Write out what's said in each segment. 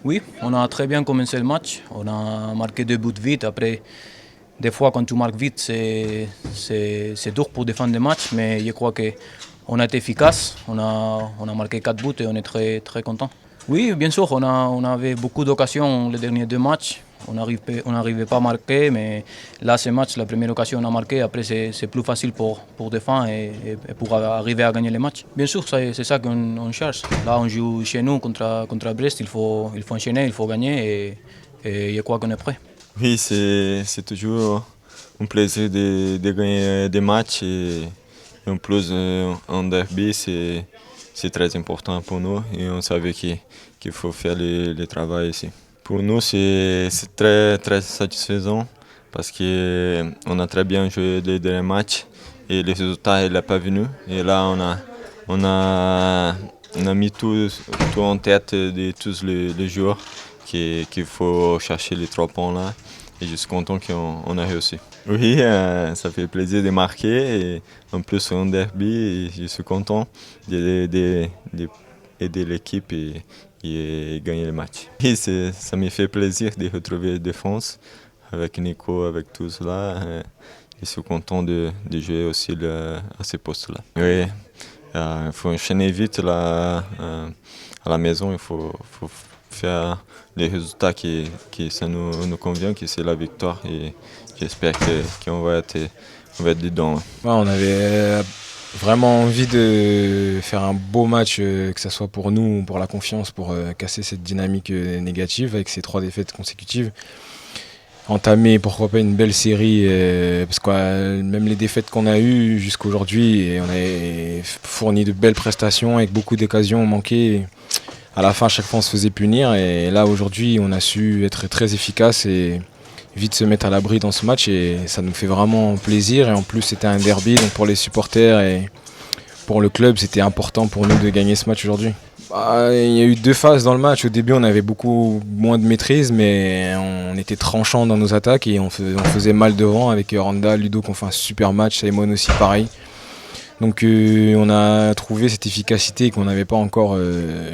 Oui, on a très bien commencé le match. On a marqué 2 buts vite. Après, des fois, quand tu marques vite, c'est dur pour défendre le match. Mais je crois qu'on a été efficace. On a marqué 4 buts et on est très, très content. Oui, bien sûr, on avait beaucoup d'occasions les derniers 2 matchs. On n'arrivait pas à marquer, mais là, ce match, la première occasion, on a marqué. Après, c'est plus facile pour défendre et pour arriver à gagner les matchs. Bien sûr, c'est ça qu'on cherche. Là, on joue chez nous contre Brest. Il faut enchaîner, il faut gagner et je crois qu'on est prêt. Oui, c'est toujours un plaisir de gagner des matchs et en plus en derby c'est très important pour nous et on savait qu'il faut faire le travail ici. Pour nous c'est très très satisfaisant parce qu'on a très bien joué les derniers matchs et les résultats il n'est pas venu et là on a mis tout en tête de tous les joueurs qu'il faut chercher les 3 points là. Et je suis content qu'on a réussi. Oui, ça fait plaisir de marquer. Et en plus, en derby, et je suis content d'aider l'équipe et gagner le match. Et ça me fait plaisir de retrouver la défense avec Nico, avec tous là. Je suis content de jouer aussi à ces postes-là. Oui, il faut enchaîner vite là, à la maison. Il faut faire les résultats qui ça nous convient, qui c'est la victoire. Et j'espère qu'on va être dedans. Ouais, on avait vraiment envie de faire un beau match, que ce soit pour nous ou pour la confiance, pour casser cette dynamique négative avec ces 3 défaites consécutives. Entamer pourquoi pas une belle série, parce que même les défaites qu'on a eues jusqu'à aujourd'hui, on a fourni de belles prestations avec beaucoup d'occasions manquées. À la fin, à chaque fois, on se faisait punir et là aujourd'hui, on a su être très efficace et vite se mettre à l'abri dans ce match et ça nous fait vraiment plaisir. Et en plus, c'était un derby, donc pour les supporters et pour le club, c'était important pour nous de gagner ce match aujourd'hui. Il y a eu 2 phases dans le match. Au début, on avait beaucoup moins de maîtrise, mais on était tranchant dans nos attaques et on faisait mal devant avec Randa, Ludo qui ont fait un super match, Simon aussi pareil. Donc on a trouvé cette efficacité qu'on n'avait pas encore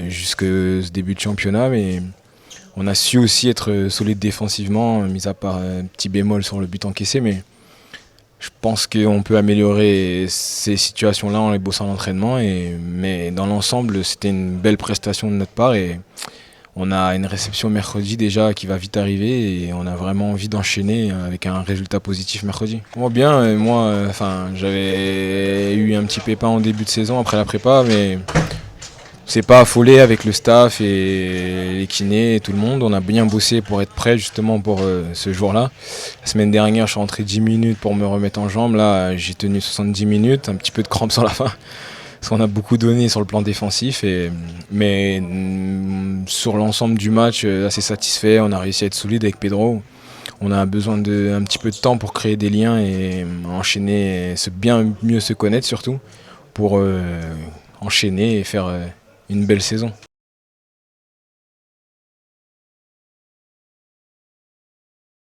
jusqu'à ce début de championnat, mais on a su aussi être solide défensivement, mis à part un petit bémol sur le but encaissé, mais je pense qu'on peut améliorer ces situations-là en les bossant à l'entraînement, mais dans l'ensemble, c'était une belle prestation de notre part et on a une réception mercredi déjà qui va vite arriver et on a vraiment envie d'enchaîner avec un résultat positif mercredi. Moi bien, j'avais eu un petit pépin en début de saison après la prépa, mais c'est pas affolé avec le staff et les kinés et tout le monde. On a bien bossé pour être prêt justement pour ce jour-là. La semaine dernière, je suis rentré 10 minutes pour me remettre en jambes. Là, j'ai tenu 70 minutes, un petit peu de crampes sur la fin. Parce qu'on a beaucoup donné sur le plan défensif, mais sur l'ensemble du match, assez satisfait. On a réussi à être solide avec Pedro. On a besoin d'un petit peu de temps pour créer des liens et enchaîner, bien mieux se connaître surtout, pour enchaîner et faire une belle saison.